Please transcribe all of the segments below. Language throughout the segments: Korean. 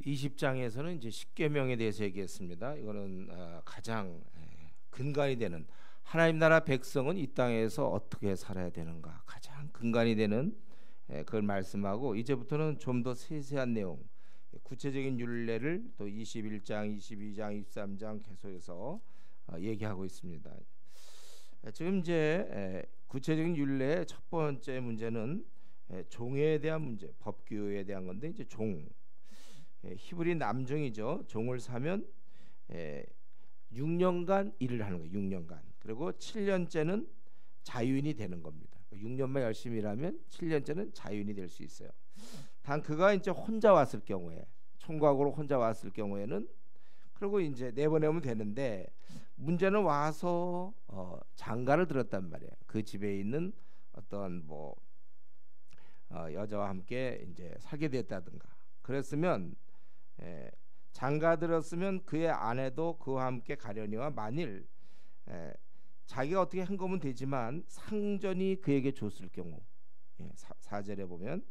20장에서는 이제 십계명에 대해서 얘기했습니다. 이거는 가장 근간이 되는 하나님 나라 백성은 이 땅에서 어떻게 살아야 되는가 가장 근간이 되는 그걸 말씀하고, 이제부터는 좀 더 세세한 내용, 구체적인 율례를 또 21장, 22장, 23장 계속해서 얘기하고 있습니다. 지금 이제 구체적인 율례의 첫 번째 문제는 종에 대한 문제, 법규에 대한 건데, 이제 종, 히브리 남종이죠. 종을 사면 6년간 일을 하는 거예요. 6년간. 그리고 7년째는 자유인이 되는 겁니다. 6년만 열심히 일하면 7년째는 자유인이 될 수 있어요. 단 그가 이제 혼자 왔을 경우에, 총각으로 혼자 왔을 경우에는 그리고 이제 내보내면 되는데, 문제는 와서 장가를 들었단 말이에요. 그 집에 있는 어떤 여자와 함께 이제 살게 됐다든가 그랬으면, 장가 들었으면 그의 아내도 그와 함께 가려니와, 만일 자기가 어떻게 한 거면 되지만 상전이 그에게 줬을 경우, 4절에 보면,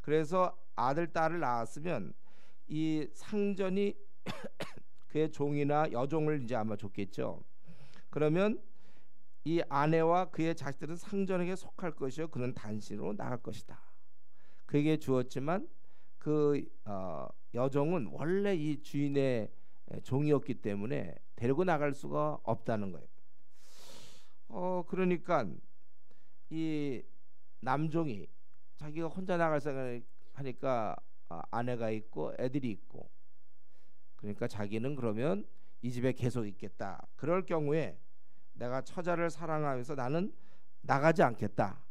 그래서 아들 딸을 낳았으면 이 상전이 그의 종이나 여종을 이제 아마 줬겠죠. 그러면 이 아내와 그의 자식들은 상전에게 속할 것이요 그는 단신으로 나갈 것이다. 그에게 주었지만 그 여종은 원래 이 주인의 종이었기 때문에 데리고 나갈 수가 없다는 거예요. 그러니까 이 남종이 자기가 혼자 나갈 생각하니까 아내가 있고 애들이 있고, 그러니까 자기는 그러면 이 집에 계속 있겠다. 그럴 경우에 내가 처자를 사랑하면서 나는 나가지 않겠다.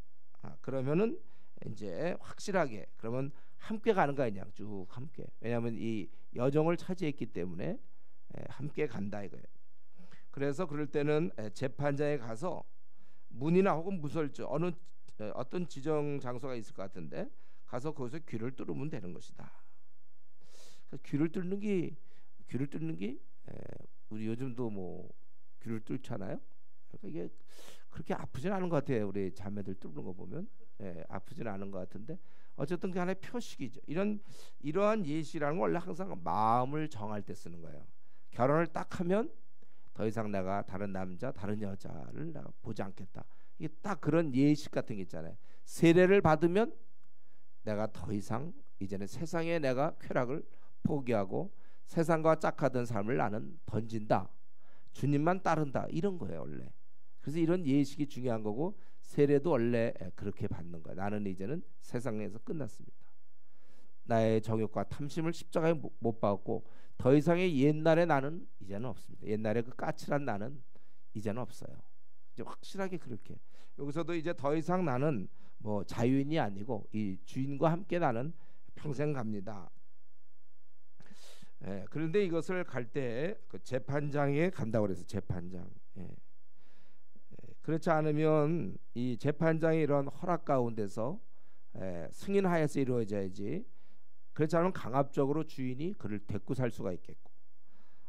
그러면은 이제 확실하게 그러면 함께 가는 거야. 그냥 쭉 함께. 왜냐하면 이 여종을 차지했기 때문에 함께 간다 이거예요. 그래서 그럴 때는 재판장에 가서 문이나 혹은 무설주 어떤 지정 장소가 있을 것 같은데 가서 거기서 귀를 뚫으면 되는 것이다. 귀를 뚫는 게 우리 요즘도 뭐 귀를 뚫잖아요. 그러니까 이게 그렇게 아프진 않은 것 같아요. 우리 자매들 뚫는 거 보면 아프진 않은 것 같은데, 어쨌든 그 하나의 표식이죠. 이러한 예시라는 건 원래 항상 마음을 정할 때 쓰는 거예요. 결혼을 딱 하면 더 이상 내가 다른 남자, 다른 여자를 내가 보지 않겠다. 이게 딱 그런 예식 같은 게 있잖아요. 세례를 받으면 내가 더 이상 이제는 세상에 내가 쾌락을 포기하고 세상과 짝하던 삶을 나는 던진다. 주님만 따른다. 이런 거예요 원래. 그래서 이런 예식이 중요한 거고, 세례도 원래 그렇게 받는 거예요. 나는 이제는 세상에서 끝났습니다. 나의 정욕과 탐심을 십자가에 못 박았고 더 이상의 옛날의 나는 이제는 없습니다. 옛날에 그 까칠한 나는 이제는 없어요. 이제 확실하게 그렇게 여기서도 이제 더 이상 나는 뭐 자유인이 아니고 이 주인과 함께 나는 평생 갑니다. 그런데 이것을 갈 때 그 재판장에 간다고 그래서 재판장. 그렇지 않으면 이 재판장이 이런 허락 가운데서 승인하에서 이루어져야지. 그렇지 않으면 강압적으로 주인이 그를 데리고 살 수가 있겠고,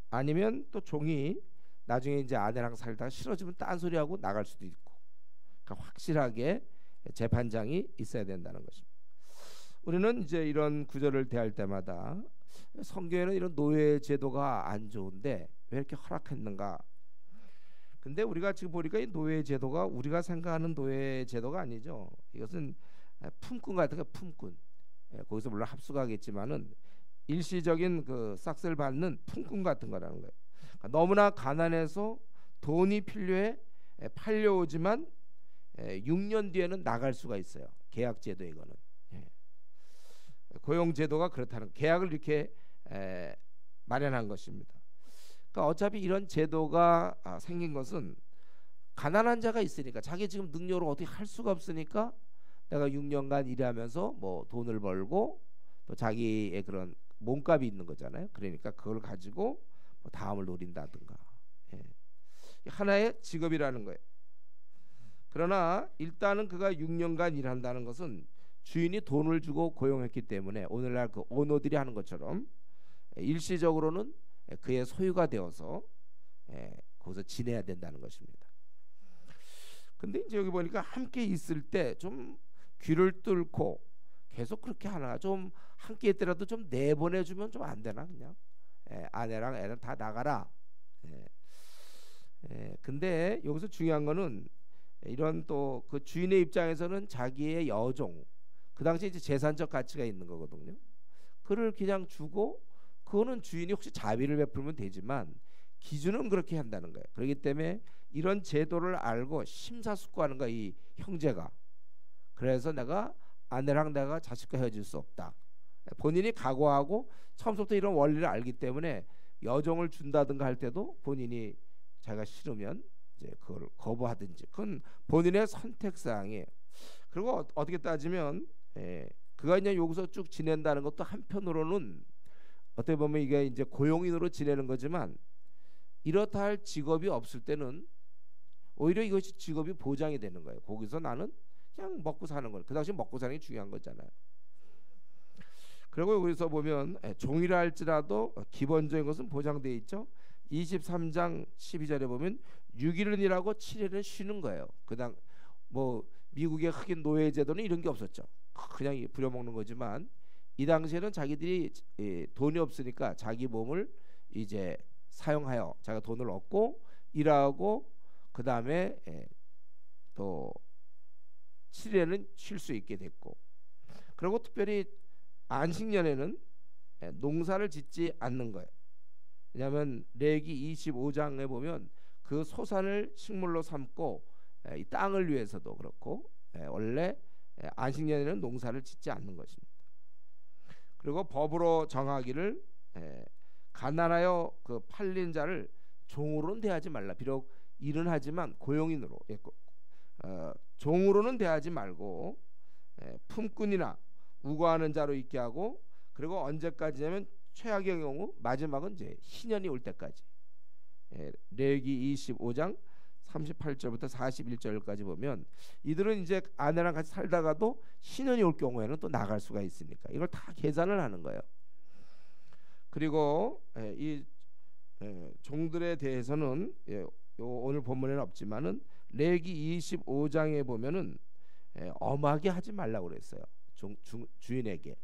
아니면 또 종이 나중에 이제 아내랑 살다가 싫어지면 딴소리하고 나갈 수도 있고, 그러니까 확실하게 재판장이 있어야 된다는 것입니다. 우리는 이제 이런 구절을 대할 때마다 성경에는 이런 노예 제도가 안 좋은데 왜 이렇게 허락했는가? 근데 우리가 지금 보니까 이 노예 제도가 우리가 생각하는 노예 제도가 아니죠. 이것은 품꾼 같은 거, 품꾼. 거기서 물론 합숙하겠지만은 일시적인 그 싹스를 받는 품꾼 같은 거라는 거예요. 그러니까 너무나 가난해서 돈이 필요해 팔려오지만 6년 뒤에는 나갈 수가 있어요. 계약 제도 이거는. 고용 제도가 그렇다는, 계약을 이렇게 마련한 것입니다. 그러니까 어차피 이런 제도가 생긴 것은 가난한 자가 있으니까, 자기 지금 능력으로 어떻게 할 수가 없으니까 내가 6년간 일하면서 뭐 돈을 벌고 또 자기의 그런 몸값이 있는 거잖아요. 그러니까 그걸 가지고 뭐 다음을 노린다든가, 하나의 직업이라는 거예요. 그러나 일단은 그가 6년간 일한다는 것은 주인이 돈을 주고 고용했기 때문에 오늘날 그 오너들이 하는 것처럼 일시적으로는 그의 소유가 되어서 거기서 지내야 된다는 것입니다. 근데 이제 여기 보니까 함께 있을 때 좀 귀를 뚫고 계속 그렇게 하나, 좀 함께 있더라도 좀 내보내주면 좀 안 되나 그냥. 아내랑 애는 다 나가라. 예. 근데 여기서 중요한 거는 이런 또 그 주인의 입장에서는 자기의 여종, 그 당시에 이제 재산적 가치가 있는 거거든요. 그를 그냥 주고 그거는 주인이 혹시 자비를 베풀면 되지만 기준은 그렇게 한다는 거예요. 그렇기 때문에 이런 제도를 알고 심사숙고하는 거야 이 형제가. 그래서 내가 아내랑 내가 자식과 헤어질 수 없다. 본인이 각오하고 처음부터 이런 원리를 알기 때문에 여종을 준다든가 할 때도 본인이 자기가 싫으면 이제 그걸 거부하든지 그건 본인의 선택 사항이에요. 그리고 어떻게 따지면 그가 이제 여기서 쭉 지낸다는 것도 한편으로는 어떻게 보면 이게 이제 고용인으로 지내는 거지만 이렇다 할 직업이 없을 때는 오히려 이것이 직업이 보장이 되는 거예요. 거기서 나는 그냥 먹고 사는 거예요. 그 당시 먹고 사는 게 중요한 거잖아요. 그리고 여기서 보면 종이라 할지라도 기본적인 것은 보장되어 있죠. 23장 12절에 보면 6일은 일하고 7일은 쉬는 거예요. 그당 뭐 미국의 흑인 노예 제도는 이런 게 없었죠. 그냥 부려먹는 거지만 이 당시에는 자기들이 돈이 없으니까 자기 몸을 이제 사용하여 자기가 돈을 얻고 일하고 그 다음에 또 7일에는 쉴 수 있게 됐고, 그리고 특별히 안식년에는 농사를 짓지 않는 거예요. 왜냐하면 레기 25장에 보면 그 소산을 식물로 삼고 이 땅을 위해서도 그렇고 원래 안식년에는 농사를 짓지 않는 것입니다. 그리고 법으로 정하기를 가난하여 그 팔린 자를 종으로는 대하지 말라. 비록 일은 하지만 고용인으로 종으로는 대하지 말고 품꾼이나 우거하는 자로 있게 하고, 그리고 언제까지냐면 최악의 경우 마지막은 이제 희년이 올 때까지. 레위기 25장 38절부터 41절까지 보면 이들은 이제 아내랑 같이 살다가도 희년이 올 경우에는 또 나갈 수가 있으니까 이걸 다 계산을 하는 거예요. 그리고 이 종들에 대해서는 오늘 본문에는 없지만은 레위기 25장에 보면은 엄하게 하지 말라고 그랬어요. 주인에게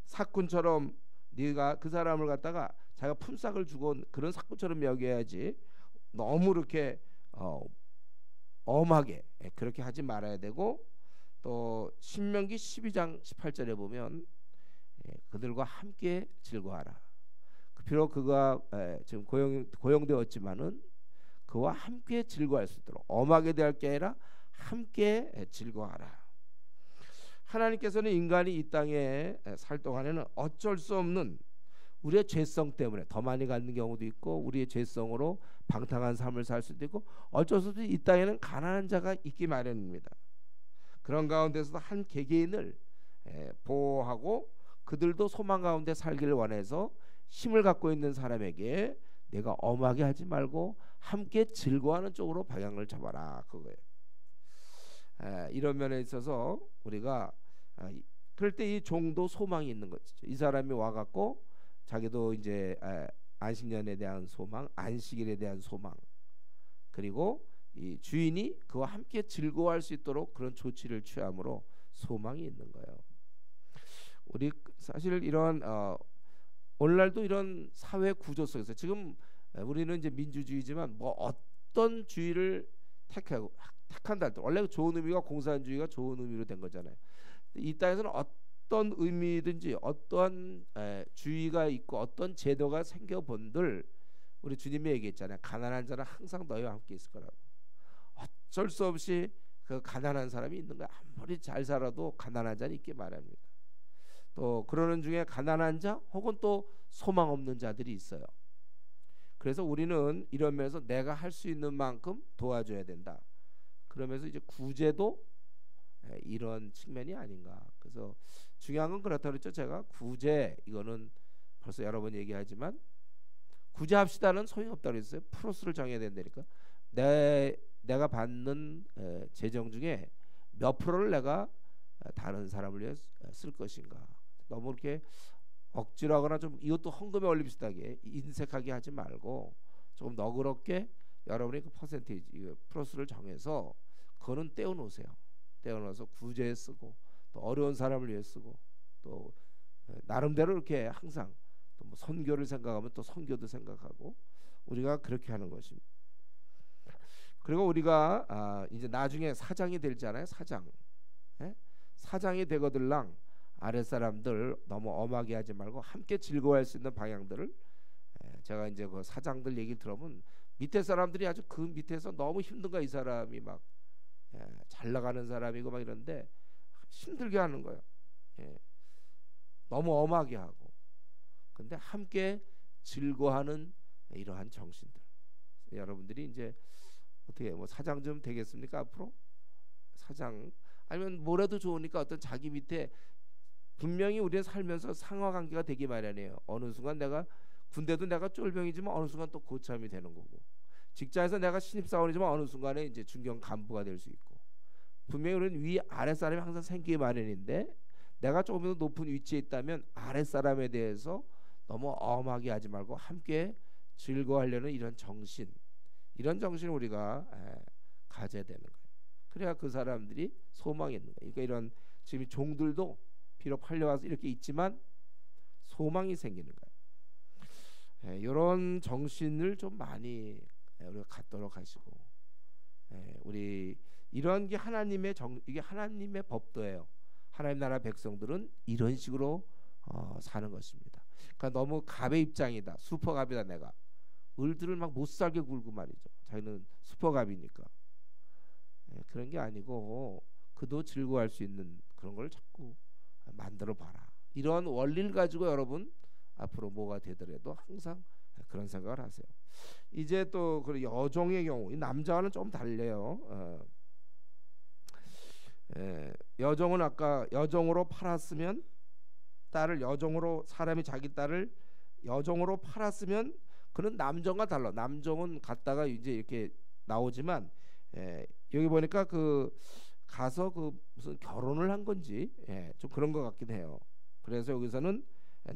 사꾼처럼 네가 그 사람을 갖다가 자기가 품삯을 주고 그런 사꾼처럼 여겨야지 너무 이렇게 엄하게 그렇게 하지 말아야 되고, 또 신명기 12장 18절에 보면 그들과 함께 즐거워하라. 비록 그가 지금 고용되었지만은 그와 함께 즐거워할 수 있도록 엄하게 대할 게 아니라 함께 즐거워하라. 하나님께서는 인간이 이 땅에 살 동안에는 어쩔 수 없는 우리의 죄성 때문에 더 많이 갖는 경우도 있고 우리의 죄성으로 방탕한 삶을 살 수도 있고 어쩔 수 없이 이 땅에는 가난한 자가 있기 마련입니다. 그런 가운데서도 한 개개인을 보호하고 그들도 소망 가운데 살기를 원해서 힘을 갖고 있는 사람에게 내가 엄하게 하지 말고 함께 즐거워하는 쪽으로 방향을 잡아라, 그거예요. 이런 면에 있어서 우리가 그럴 때 이 종도 소망이 있는 거죠. 이 사람이 와갖고 자기도 이제 안식년에 대한 소망, 안식일에 대한 소망, 그리고 이 주인이 그와 함께 즐거워할 수 있도록 그런 조치를 취함으로 소망이 있는 거예요. 우리 사실 이런 오늘날도 이런 사회 구조 속에서 지금 우리는 이제 민주주의지만 뭐 어떤 주의를 택한다 할 때 원래 좋은 의미가 공산주의가 좋은 의미로 된 거잖아요. 이 땅에서는 어떤 의미든지 어떠한 주의가 있고 어떤 제도가 생겨본들 우리 주님이 얘기했잖아요. 가난한 자는 항상 너희와 함께 있을 거라고. 어쩔 수 없이 그 가난한 사람이 있는 거야. 아무리 잘 살아도 가난한 자는 있기 마련입니다. 또 그러는 중에 가난한 자 혹은 또 소망 없는 자들이 있어요. 그래서 우리는 이런 면에서 내가 할 수 있는 만큼 도와줘야 된다. 그러면서 이제 구제도 이런 측면이 아닌가. 그래서 중요한 건 그렇다고 그랬죠. 제가 구제 이거는 벌써 여러 번 얘기하지만 구제합시다는 소용없다고 그랬어요. 프로스를 정해야 된다니까. 내가 받는 재정 중에 몇 프로를 내가 다른 사람을 위해 쓸 것인가. 너무 이렇게 억지로 하거나 좀 이것도 헌금에 올림 비슷하게 인색하게 하지 말고 조금 너그럽게 여러분이 그 퍼센테이지 프로스를 정해서 그거는 떼어놓으세요. 떼어놓아서 구제에 쓰고 또 어려운 사람을 위해 쓰고 또 나름대로 이렇게 항상 또 뭐 선교를 생각하면 또 선교도 생각하고 우리가 그렇게 하는 것입니다. 그리고 우리가 이제 나중에 사장이 되잖아요. 사장. 예? 사장이 되거들랑 아랫사람들 너무 엄하게 하지 말고 함께 즐거워할 수 있는 방향들을, 제가 이제 그 사장들 얘기 들어보면 밑에 사람들이 아주 그 밑에서 너무 힘든 거야. 이 사람이 막 잘 나가는 사람이고 막 이런데 힘들게 하는 거예요. 예. 너무 엄하게 하고. 근데 함께 즐거워하는 이러한 정신들. 여러분들이 이제 어떻게 뭐 사장 좀 되겠습니까 앞으로? 사장 아니면 뭐라도 좋으니까 어떤 자기 밑에, 분명히 우리는 살면서 상하관계가 되기 마련이에요. 어느 순간 내가 군대도 내가 쫄병이지만 어느 순간 또 고참이 되는 거고, 직장에서 내가 신입사원이지만 어느 순간에 이제 중견 간부가 될 수 있고, 분명히 우리는 위 아랫사람이 항상 생기기 마련인데 내가 조금 더 높은 위치에 있다면 아랫사람에 대해서 너무 엄하게 하지 말고 함께 즐거워하려는 이런 정신, 이런 정신을 우리가 가져야 되는 거예요. 그래야 그 사람들이 소망이 있는 거예요. 그러니까 이런 지금 종들도 비록 팔려와서 이렇게 있지만 소망이 생기는 거예요. 이런 정신을 좀 많이 우리가 갖도록 하시고, 우리 이런 게 이게 하나님의 법도예요. 하나님 나라 백성들은 이런 식으로 사는 것입니다. 그러니까 너무 갑의 입장이다, 슈퍼갑이다, 내가 을들을 막 못 살게 굴고 말이죠. 자기는 슈퍼갑이니까. 그런 게 아니고 그도 즐거워할 수 있는 그런 걸 자꾸 만들어 봐라. 이런 원리를 가지고 여러분 앞으로 뭐가 되더라도 항상 그런 생각을 하세요. 이제 또 그 여종의 경우, 이 남자와는 좀 달라요. 여종은 아까 여종으로 팔았으면, 딸을 여종으로, 사람이 자기 딸을 여종으로 팔았으면 그는 남종과 달라. 남종은 갔다가 이제 이렇게 나오지만, 여기 보니까 그 가서 그 무슨 결혼을 한 건지 좀 그런 것 같긴 해요. 그래서 여기서는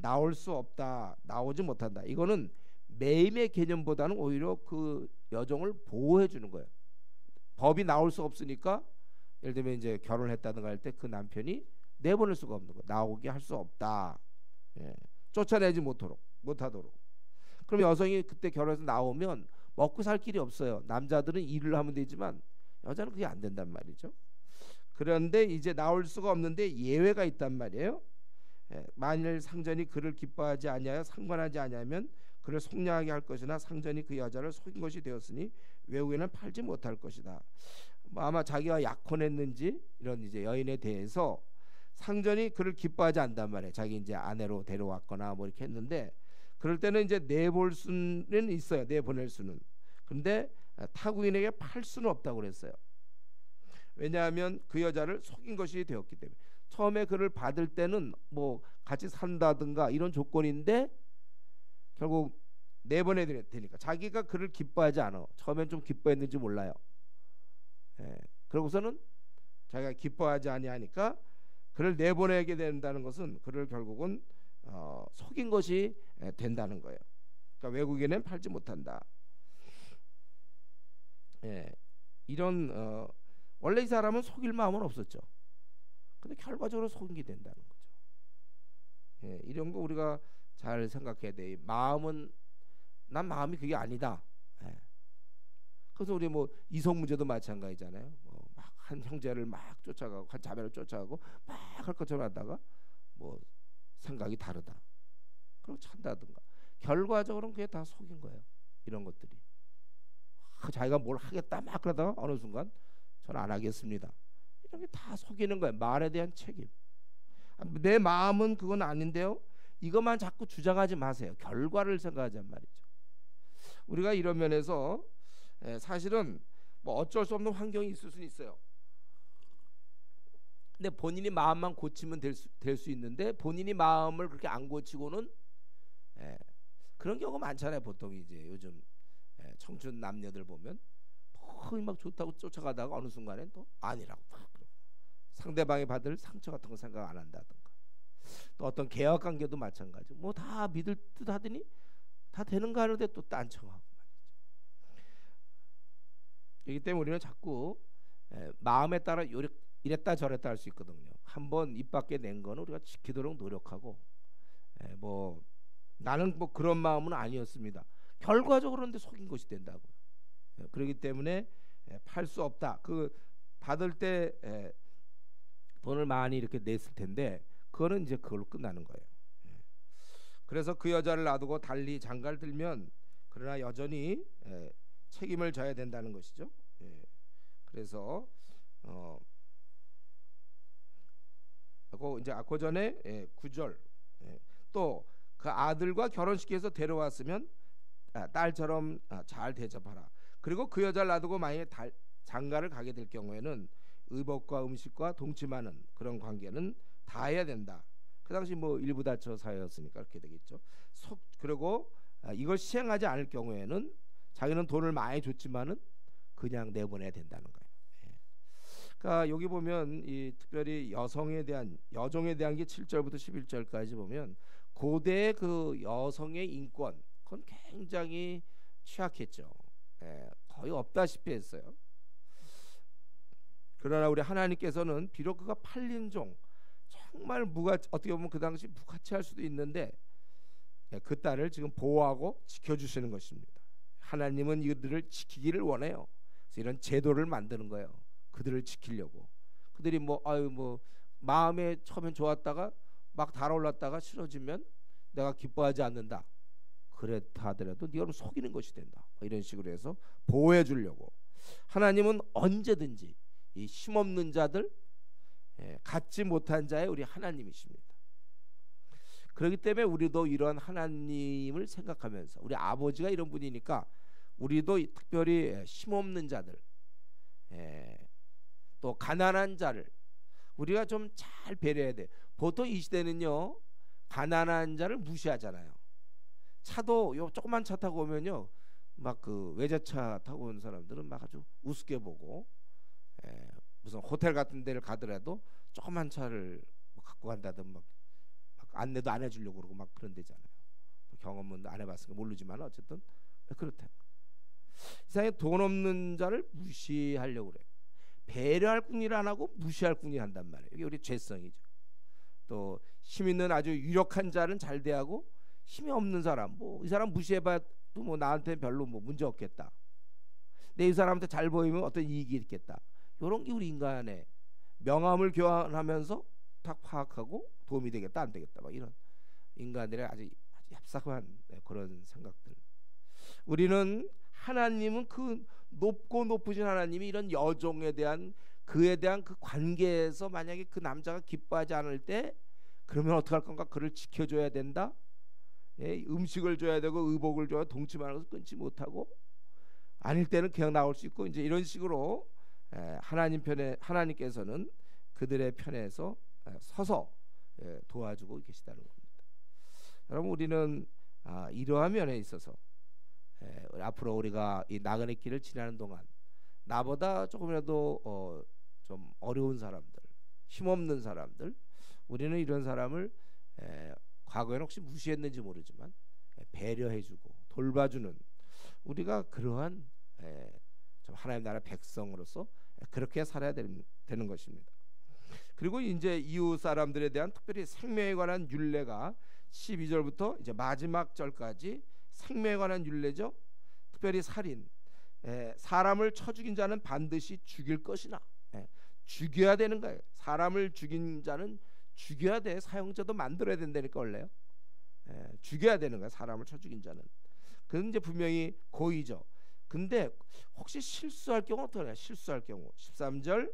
나올 수 없다, 나오지 못한다. 이거는 매임의 개념보다는 오히려 그 여종을 보호해 주는 거예요. 법이 나올 수 없으니까, 예를 들면 이제 결혼을 했다든가 할 때 그 남편이 내보낼 수가 없는 거, 나오게 할 수 없다. 쫓아내지 못하도록. 그럼 여성이 그때 결혼해서 나오면 먹고 살 길이 없어요. 남자들은 일을 하면 되지만 여자는 그게 안 된단 말이죠. 그런데 이제 나올 수가 없는데 예외가 있단 말이에요. 만일 상전이 그를 기뻐하지 아니하여 상관하지 아니하면 그를 속량하게 할 것이나 상전이 그 여자를 속인 것이 되었으니 외국에는 팔지 못할 것이다. 뭐 아마 자기가 약혼했는지 이런 이제 여인에 대해서 상전이 그를 기뻐하지 않단 말이에요. 자기 이제 아내로 데려왔거나 뭐 이렇게 했는데, 그럴 때는 이제 내볼 수는 있어요. 내보낼 수는. 근데 타국인에게 팔 수는 없다고 그랬어요. 왜냐하면 그 여자를 속인 것이 되었기 때문에. 처음에 그를 받을 때는 뭐 같이 산다든가 이런 조건인데 결국 내보내야 되니까 자기가 그를 기뻐하지 않아. 처음엔 좀 기뻐했는지 몰라요. 그러고서는 자기가 기뻐하지 아니하니까 그를 내보내게 된다는 것은 그를 결국은 속인 것이 된다는 거예요. 그러니까 외국인은 팔지 못한다. 이런 원래 이 사람은 속일 마음은 없었죠. 근데 결과적으로 속인 게 된다는 거죠. 이런 거 우리가 잘 생각해야 돼. 마음은, 난 마음이 그게 아니다. 그래서 우리 뭐 이성 문제도 마찬가지잖아요. 뭐 막 한 형제를 막 쫓아가고 한 자매를 쫓아가고 막 할 것처럼 하다가 뭐 생각이 다르다. 그리고 찬다든가. 결과적으로는 그게 다 속인 거예요. 이런 것들이. 자기가 뭘 하겠다 막 그러다가 어느 순간 저는 안 하겠습니다. 이런 게 다 속이는 거예요. 말에 대한 책임. 내 마음은 그건 아닌데요. 이것만 자꾸 주장하지 마세요. 결과를 생각하자는 말이죠. 우리가 이런 면에서 사실은 뭐 어쩔 수 없는 환경이 있을 수는 있어요. 근데 본인이 마음만 고치면 될 수 있는데 본인이 마음을 그렇게 안 고치고는 그런 경우가 많잖아요. 보통 이제 요즘 청춘 남녀들 보면 거의 막 좋다고 쫓아가다가 어느 순간엔 또 아니라고 막 그러고, 상대방이 받을 상처 같은 거 생각 안 한다든가, 또 어떤 계약 관계도 마찬가지. 뭐 다 믿을 듯 하더니 다 되는가 하는데 또 딴청하고 말이죠. 그렇기 때문에 우리는 자꾸 마음에 따라 이랬다 저랬다 할 수 있거든요. 한번 입 밖에 낸 거는 우리가 지키도록 노력하고, 뭐 나는 뭐 그런 마음은 아니었습니다. 결과적으로 근데 속인 것이 된다고요. 그렇기 때문에 팔 수 없다. 그 받을 때 돈을 많이 이렇게 냈을 텐데 그거는 이제 그걸로 끝나는 거예요. 그래서 그 여자를 놔두고 달리 장가를 들면 그러나 여전히 책임을 져야 된다는 것이죠. 그래서 이제 그 전에 9절 또 그 아들과 결혼시켜서 데려왔으면 딸처럼 잘 대접하라. 그리고 그 여자를 놔두고 만약에 장가를 가게 될 경우에는 의복과 음식과 동침하는 그런 관계는 다 해야 된다. 그 당시 뭐 일부 다처 사회였으니까 그렇게 되겠죠. 그리고 이걸 시행하지 않을 경우에는 자기는 돈을 많이 줬지만은 그냥 내보내야 된다는 거예요. 그러니까 여기 보면 이 특별히 여종에 대한 게 7절부터 11절까지 보면 고대의 그 여성의 인권 그건 굉장히 취약했죠. 거의 없다시피 했어요. 그러나 우리 하나님께서는 비록 그가 팔린 종 정말 어떻게 보면 그 당시 무가치할 수도 있는데 그 딸을 지금 보호하고 지켜주시는 것입니다. 하나님은 이들을 지키기를 원해요. 그래서 이런 제도를 만드는 거예요. 그들을 지키려고. 그들이 뭐 마음에 처음엔 좋았다가 막 달아올랐다가 싫어지면 내가 기뻐하지 않는다. 그렇다 하더라도 네가 속이는 것이 된다. 이런 식으로 해서 보호해 주려고. 하나님은 언제든지 이 힘없는 자들, 갖지 못한 자의 우리 하나님이십니다. 그렇기 때문에 우리도 이런 하나님을 생각하면서 우리 아버지가 이런 분이니까 우리도 특별히 힘없는 자들, 또 가난한 자를 우리가 좀 잘 배려해야 돼. 보통 이 시대는요 가난한 자를 무시하잖아요. 차도 요 조그만 차 타고 오면요 막 그 외제차 타고 오는 사람들은 막 아주 우습게 보고 무슨 호텔 같은 데를 가더라도 조그만 차를 뭐 갖고 간다든 막 안내도 안 해주려고 그러고 막 그런 데잖아요. 경험은 안 해봤으니까 모르지만 어쨌든 그렇다. 세상에 돈 없는 자를 무시하려고 그래. 배려할 궁리를 안 하고 무시할 궁리를 한단 말이에요. 이게 우리 죄성이죠. 또 힘 있는 아주 유력한 자는 잘 대하고 힘이 없는 사람 뭐 이 사람 무시해봐도 뭐 나한테 별로 뭐 문제 없겠다. 내 이 사람한테 잘 보이면 어떤 이익이 있겠다. 이런 게 우리 인간의 명암을 교환하면서 딱 파악하고 도움이 되겠다 안 되겠다 막 이런 인간들의 아주 얍삭한 그런 생각들. 우리는 하나님은 그 높고 높으신 하나님이 이런 여종에 대한 그에 대한 그 관계에서 만약에 그 남자가 기뻐하지 않을 때 그러면 어떡할 건가? 그를 지켜줘야 된다. 음식을 줘야 되고 의복을 줘야 동침하는 것을 끊지 못하고 아닐 때는 그냥 나올 수 있고 이제 이런 식으로 하나님께서는 그들의 편에서 서서 도와주고 계시다는 겁니다. 여러분 우리는 이러한 면에 있어서 앞으로 우리가 이 나그네 길을 지나는 동안 나보다 조금이라도 좀 어려운 사람들, 힘없는 사람들, 우리는 이런 사람을 과거에는 혹시 무시했는지 모르지만 배려해주고 돌봐주는 우리가 그러한 좀 하나님 나라 백성으로서 그렇게 살아야 되는 것입니다. 그리고 이제 이웃 사람들에 대한 특별히 생명에 관한 율례가 12절부터 이제 마지막 절까지 생명에 관한 율례죠. 특별히 살인, 사람을 쳐 죽인 자는 반드시 죽일 것이나 죽여야 되는 거예요. 사람을 죽인 자는 죽여야 돼. 사형제도 만들어야 된다니까 원래요. 죽여야 되는 거야. 사람을 쳐 죽인 자는. 그건 이제 분명히 고의죠. 근데 혹시 실수할 경우 어떻게 하냐? 실수할 경우 13절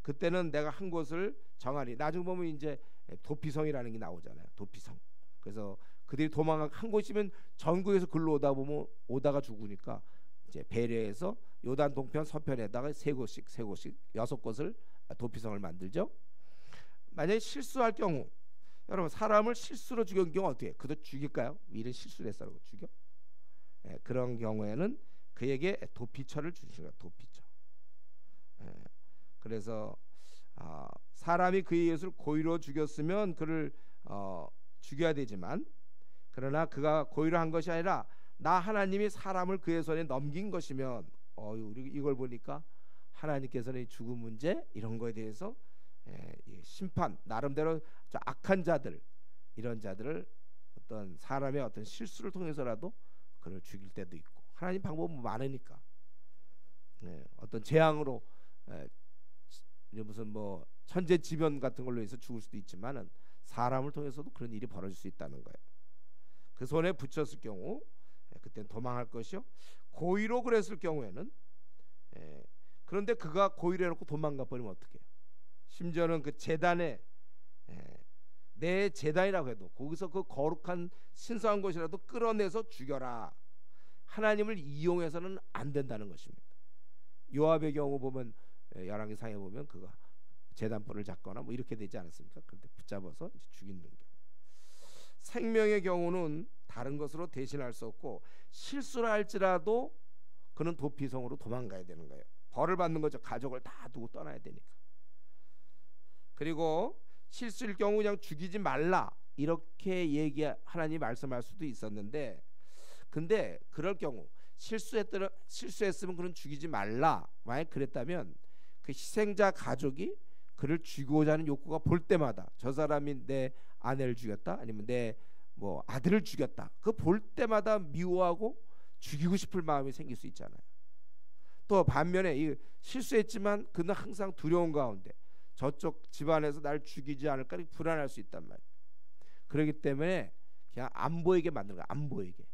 그때는 내가 한 곳을 정하리. 나중에 보면 이제 도피성이라는 게 나오잖아요. 도피성. 그래서 그들이 한 곳이면 전국에서 글로 오다 보면 오다가 죽으니까 이제 배려해서 요단 동편 서편에다가 세 곳씩 6곳을 도피성을 만들죠. 만약에 실수할 경우 여러분 사람을 실수로 죽인 경우 어떻게 해? 그도 죽일까요? 이런 실수를 했어라고 죽여? 그런 경우에는 그에게 도피처를 주시는 거예요. 도피처. 그래서 사람이 그의 이웃을 고의로 죽였으면 그를 죽여야 되지만 그러나 그가 고의로 한 것이 아니라 나 하나님이 사람을 그의 손에 넘긴 것이면 우리 이걸 보니까 하나님께서는 죽음 문제 이런 거에 대해서 심판 나름대로 악한 자들 이런 자들을 어떤 사람의 어떤 실수를 통해서라도 그를 죽일 때도 있고, 하나님 방법은 많으니까. 어떤 재앙으로 이제 무슨 뭐 천재지변 같은 걸로 해서 죽을 수도 있지만은 사람을 통해서도 그런 일이 벌어질 수 있다는 거예요. 그 손에 붙였을 경우 그때는 도망할 것이요, 고의로 그랬을 경우에는 그런데 그가 고의로 해놓고 도망가 버리면 어떻게 해요? 심지어는 그 제단에 내 제단이라고 해도 거기서 그 거룩한 신성한 것이라도 끌어내서 죽여라, 하나님을 이용해서는 안 된다는 것입니다. 요압의 경우 보면 열왕기상에 보면 그가 제단불을 잡거나 뭐 이렇게 되지 않았습니까? 그런데 붙잡아서 이제 죽이는 경우. 생명의 경우는 다른 것으로 대신할 수 없고, 실수를 할지라도 그는 도피성으로 도망가야 되는 거예요. 벌을 받는 거죠. 가족을 다 두고 떠나야 되니까. 그리고 실수일 경우 그냥 죽이지 말라 이렇게 하나님이 말씀할 수도 있었는데, 근데 그럴 경우 실수했으면 그는 죽이지 말라, 만약 그랬다면 그 희생자 가족이 그를 죽이고자 하는 욕구가 볼 때마다, 저 사람이 내 아내를 죽였다, 아니면 내 뭐 아들을 죽였다, 그 볼 때마다 미워하고 죽이고 싶을 마음이 생길 수 있잖아요. 또 반면에 이 실수했지만 그는 항상 두려운 가운데 저쪽 집안에서 날 죽이지 않을까 불안할 수 있단 말이에요. 그렇기 때문에 그냥 안 보이게 만드는 거야. 안 보이게.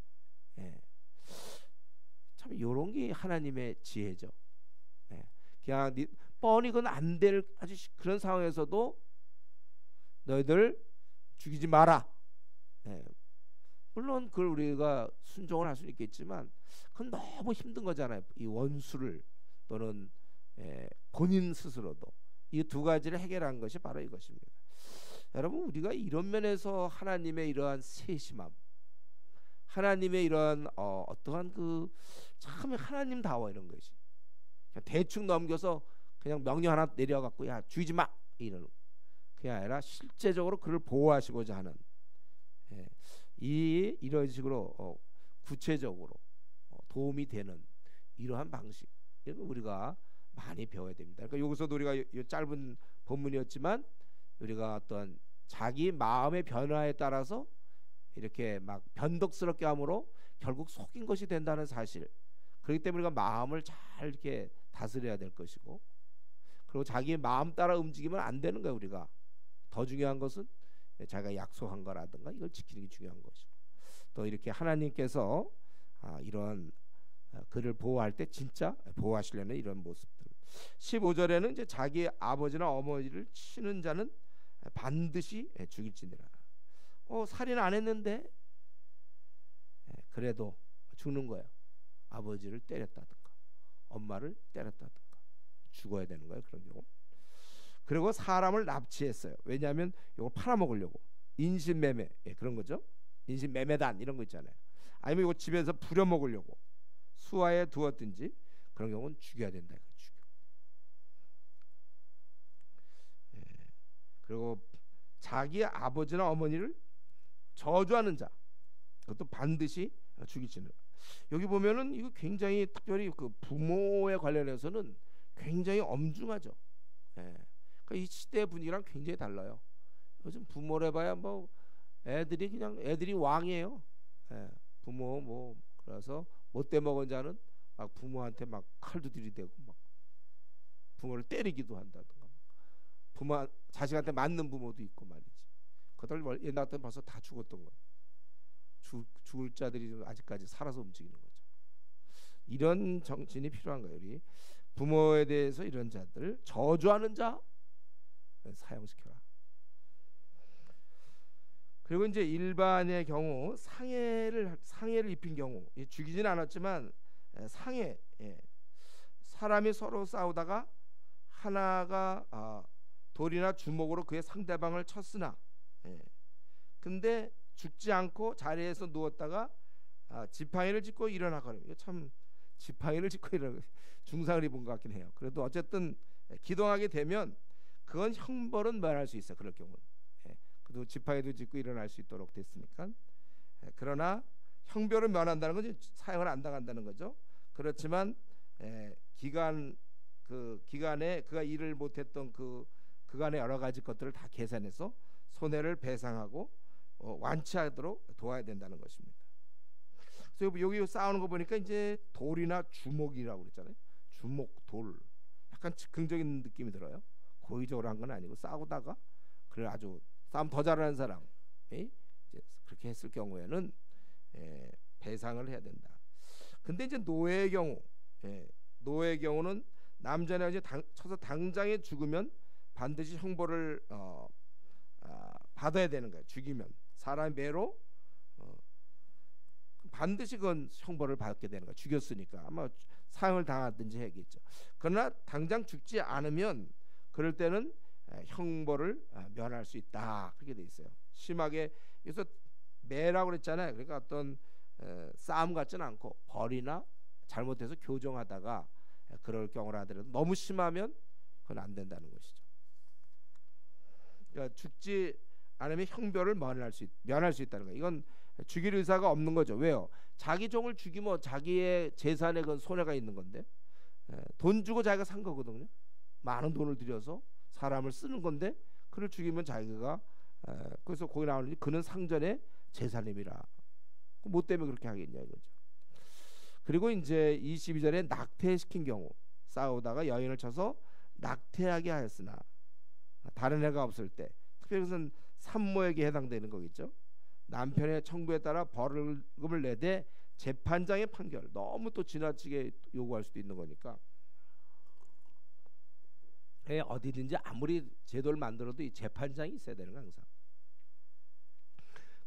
참 이런 게 하나님의 지혜죠. 그냥 뻔히 그건 안 될 아주 그런 상황에서도 너희들 죽이지 마라. 물론 그걸 우리가 순종을 할 수 있겠지만 그건 너무 힘든 거잖아요. 이 원수를 또는 본인 스스로도 이 두 가지를 해결한 것이 바로 이것입니다. 여러분, 우리가 이런 면에서 하나님의 이러한 세심함, 하나님의 이러한 어떠한 그 참 하나님다워 이런 것이 그냥 대충 넘겨서 그냥 명령 하나 내려갖고 야 죽이지 마 이러는 그게 아니라 실제적으로 그를 보호하시고자 하는 이런 식으로 구체적으로 도움이 되는 이러한 방식, 이거 우리가 많이 배워야 됩니다. 그러니까 여기서도 우리가 이 짧은 본문이었지만 우리가 어떤 자기 마음의 변화에 따라서 이렇게 막 변덕스럽게 함으로 결국 속인 것이 된다는 사실, 그렇기 때문에 우리가 마음을 잘 이렇게 다스려야 될 것이고, 그리고 자기의 마음 따라 움직이면 안 되는 거예요. 우리가 더 중요한 것은 자기가 약속한 거라든가 이걸 지키는 게 중요한 것이고, 또 이렇게 하나님께서 이런 그를 보호할 때 진짜 보호하시려는 이런 모습들. 15절에는 이제 자기 아버지나 어머니를 치는 자는 반드시 죽일지니라. 살인 안 했는데 그래도 죽는 거예요. 아버지를 때렸다든가 엄마를 때렸다든가 죽어야 되는 거예요. 그런 경우. 그리고 사람을 납치했어요. 왜냐하면 이걸 팔아먹으려고. 인신매매, 그런 거죠. 인신매매단 이런 거 있잖아요. 아니면 이거 집에서 부려먹으려고 수하에 두었든지 그런 경우는 죽여야 된다. 죽여. 그리고 자기 아버지나 어머니를 저주하는 자, 그것도 반드시 죽이지는. 여기 보면은 이거 굉장히 특별히 그 부모에 관련해서는 굉장히 엄중하죠. 그러니까 이 시대 분위기랑 굉장히 달라요. 요즘 부모를 해봐야 뭐 애들이 왕이에요. 부모 뭐 그래서 못돼 먹은 자는 막 부모한테 막 칼도 들이대고 막 부모를 때리기도 한다든가, 부모 자식한테 맞는 부모도 있고 말이지. 그들 옛날 같은 벌써 다 죽었던 거예요. 죽을 자들이 아직까지 살아서 움직이는 거죠. 이런 정신이 필요한 거예요. 우리 부모에 대해서 이런 자들 저주하는 자 사형시켜라. 그리고 이제 일반의 경우 상해를 입힌 경우, 죽이진 않았지만 상해, 사람이 서로 싸우다가 하나가 돌이나 주먹으로 그의 상대방을 쳤으나 근데 죽지 않고 자리에서 누웠다가 지팡이를 짚고 일어나거든요. 이거 참 지팡이를 짚고 일어나 중상을 입은 것 같긴 해요. 그래도 어쨌든 기동하게 되면 그건 형벌은 면할 수 있어. 그럴 경우는. 그래도 지팡이도 짚고 일어날 수 있도록 됐으니까. 그러나 형벌을 면한다는 건 사형을 안 당한다는 거죠. 그렇지만 기간에 그가 일을 못했던 그간의 여러 가지 것들을 다 계산해서 손해를 배상하고 완치하도록 도와야 된다는 것입니다. 그래서 여기 싸우는 거 보니까 이제 돌이나 주먹이라고 그랬잖아요. 주먹, 돌, 약간 즉흥적인 느낌이 들어요. 고의적으로 한 건 아니고 싸우다가 그래 아주 싸움 더 잘하는 사람이 이제 그렇게 했을 경우에는 배상을 해야 된다. 근데 이제 노예의 경우, 노예의 경우는 남자가 이제 쳐서 당장에 죽으면 반드시 형벌을 받아야 되는 거예요. 죽이면 사람이 매로 반드시 그건 형벌을 받게 되는 거예요. 죽였으니까 아마 사형을 당하든지 해야겠죠. 그러나 당장 죽지 않으면 그럴 때는 형벌을 면할 수 있다. 그렇게 돼 있어요. 심하게 그래서 매라고 그랬잖아요. 그러니까 어떤 싸움 같지는 않고 벌이나 잘못해서 교정하다가 그럴 경우라 하더라도 너무 심하면 그건 안 된다는 것이죠. 그러니까 죽지 않으면 형벌을 면할 수 있다는 거예요. 이건 죽일 의사가 없는 거죠. 왜요? 자기 종을 죽이면 자기의 재산에 그건 손해가 있는 건데 돈 주고 자기가 산 거거든요. 많은 돈을 들여서 사람을 쓰는 건데 그를 죽이면 자기가 그래서 거기 나오는 그는 상전의 재산임이라. 뭐 때문에 그렇게 하겠냐 이거죠. 그리고 이제 22절에 낙태시킨 경우 싸우다가 여인을 쳐서 낙태하게 하였으나 다른 애가 없을 때 특별히 그것은 산모에게 해당되는 거겠죠. 남편의 청구에 따라 벌금을 내되 재판장의 판결 너무 또 지나치게 요구할 수도 있는 거니까 어디든지 아무리 제도를 만들어도 이 재판장이 있어야 되는 거 항상.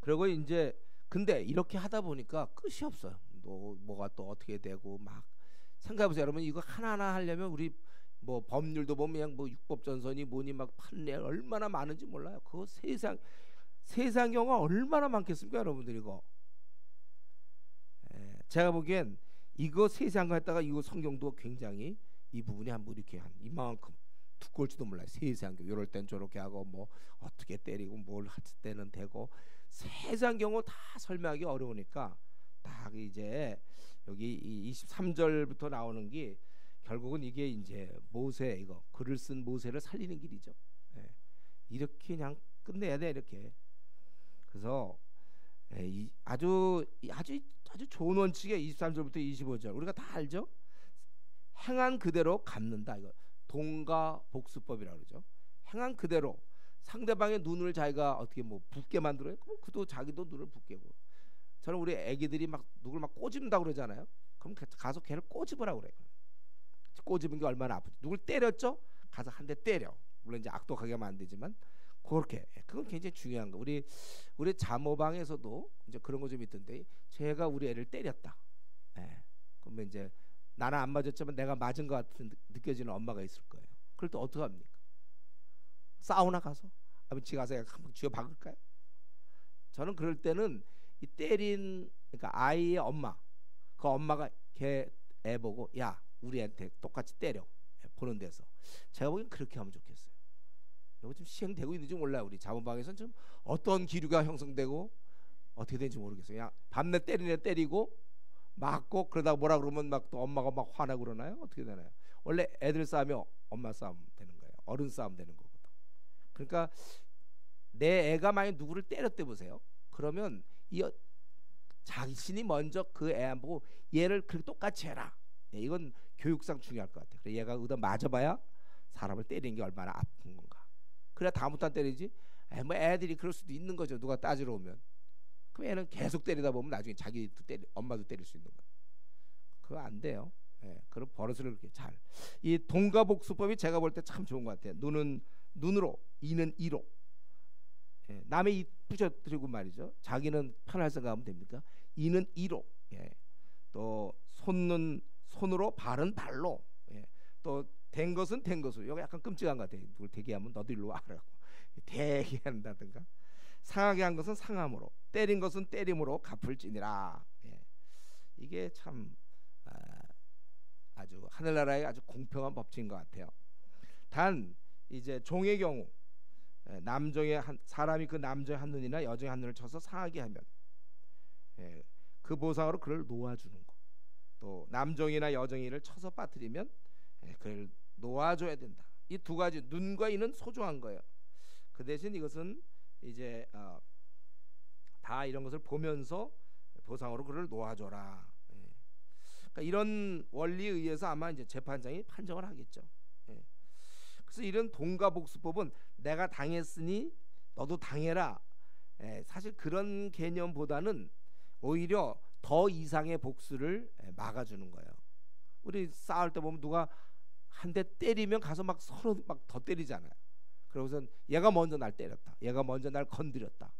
그리고 이제 근데 이렇게 하다 보니까 끝이 없어요. 뭐가 또 어떻게 되고 막 생각해보세요. 여러분 이거 하나하나 하려면 우리 뭐 법률도 보면 그냥 뭐 육법전선이 뭐니 막 판례 얼마나 많은지 몰라요. 그거 세상 경우가 얼마나 많겠습니까, 여러분들 이거. 제가 보기엔 이거 세상 거 했다가 이거 성경도 굉장히 이 부분이 한 뭐 이렇게 한 이만큼 두꺼울지도 몰라요. 세상 경 이럴 땐 저렇게 하고 뭐 어떻게 때리고 뭘 할 때는 되고 세상 경우 다 설명하기 어려우니까 딱 이제 여기 이 23절부터 나오는 게 결국은 이게 이제 모세 이거 글을 쓴 모세를 살리는 길이죠. 이렇게 그냥 끝내야 돼 이렇게. 그래서 아주 좋은 원칙의 23절부터 25절 우리가 다 알죠. 행한 그대로 갚는다 이거 동가 복수법이라고 그러죠. 행한 그대로 상대방의 눈을 자기가 어떻게 뭐 붓게 만들어요. 그럼 그도 자기도 눈을 붓게고. 저는 우리 애기들이 막 누굴 막 꼬집는다고 그러잖아요. 그럼 가서 걔를 꼬집으라고 그래요. 꼬집은 게 얼마나 아프지. 누굴 때렸죠? 가서 한 대 때려. 물론 이제 악독하게 하면 안 되지만 그렇게 그건 굉장히 중요한 거. 우리 자모방에서도 이제 그런 거 좀 있던데 제가 우리 애를 때렸다. 그러면 이제 나는 안 맞았지만 내가 맞은 것 같은 느껴지는 엄마가 있을 거예요. 그럴 때 어떻게 합니까? 사우나 가서 아버지 가서 한번 쥐어 박을까요? 저는 그럴 때는 이 때린 그러니까 아이의 엄마 그 엄마가 걔 애 보고 야 우리 애한테 똑같이 때려 보는 데서 제가 보기엔 그렇게 하면 좋겠어요. 이거 지금 시행되고 있는지 몰라요. 우리 자문방에서는 좀 어떤 기류가 형성되고 어떻게 되는지 모르겠어요. 그냥 밤낮 때리네 때리고 맞고 그러다가 뭐라 그러면 막 또 엄마가 막 화나고 그러나요? 어떻게 되나요? 원래 애들 싸움이 엄마 싸움 되는 거예요. 어른 싸움 되는 거거든. 그러니까 내 애가 만약 누구를 때렸대 보세요. 그러면 이 자신이 먼저 그 애 안 보고 얘를 그렇게 똑같이 해라. 이건 교육상 중요할 것 같아요. 그래 얘가 의도 맞아봐야 사람을 때리는 게 얼마나 아픈 건가. 그래 다음부터 안 때리지. 뭐 애들이 그럴 수도 있는 거죠. 누가 따지러 오면. 그럼 애는 계속 때리다 보면 나중에 자기도 엄마도 때릴 수 있는 거예요. 그거 안 돼요. 그런 버릇을 그렇게 잘. 이 동가복수법이 제가 볼 때 참 좋은 것 같아요. 눈은 눈으로, 이는 이로. 남의 이 부셔뜨리고 말이죠. 자기는 편할 생각하면 됩니까? 이는 이로. 또 손은 손으로, 발은 발로. 또 된 것은 된 것으로. 이거 약간 끔찍한 것 같아요. 누굴 대게 하면 너도 일로 와라고 대게 한다든가. 상하게 한 것은 상함으로, 때린 것은 때림으로 갚을지니라. 이게 참 아주 하늘나라의 아주 공평한 법칙인 것 같아요. 단 이제 종의 경우 남종의 사람이 그 남종의 한 눈이나 여종의 한 눈을 쳐서 상하게 하면 그 보상으로 그를 놓아주는 거. 또 남종이나 여종이를 쳐서 빠뜨리면 그를 놓아줘야 된다. 이 두 가지 눈과 이는 소중한 거예요. 그 대신 이것은 이제 다 이런 것을 보면서 보상으로 그를 놓아줘라. 예. 그러니까 이런 원리에 의해서 아마 이제 재판장이 판정을 하겠죠. 예. 그래서 이런 동가복수법은 내가 당했으니 너도 당해라. 예. 사실 그런 개념보다는 오히려 더 이상의 복수를 막아주는 거예요. 우리 싸울 때 보면 누가 한 대 때리면 가서 막 서로 막 더 때리잖아요. 그러고선 얘가 먼저 날 때렸다, 얘가 먼저 날 건드렸다.